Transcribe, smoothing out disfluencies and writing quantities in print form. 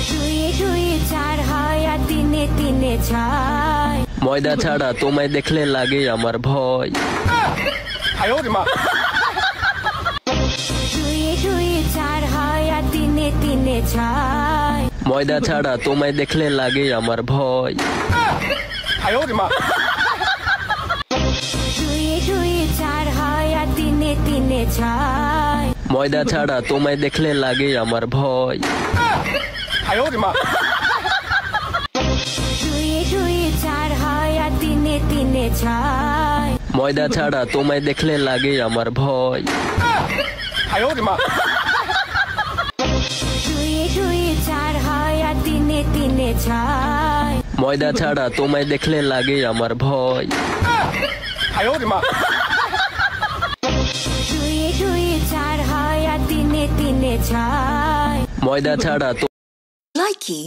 দুয়ে দুয়ে চার হয় আর তিনে তিনে ছয়। ময়দা ছাড়া তোমায় দেখলে লাগে আমার ভয়। দুয়ে দুয়ে চার হয় আর তিনে তিনে ছয়। ময়দা ছাড়া তোমায় দেখলে লাগে আমার ভয়। দুয়ে দুয়ে চার হয় আর তিনে তিনে ছয়। ময়দা ছাড়া তোমায় দেখলে লাগে আমার ভয়। দুয়ে দুয়ে চার হয় আর তিনে তিনে ছয়। ময়দা ছাড়া তোমায় দেখলে লাগে আমার ভয়। দুয়ে দুয়ে চার হয় আর তিনে তিনে ছয়। ময়দা ছাড়া তোমায় দেখলে লাগে আমার ভয়। দুয়ে দুয়ে চার হয় আর তিনে তিনে ছয়। ময়দা ছাড়া Likey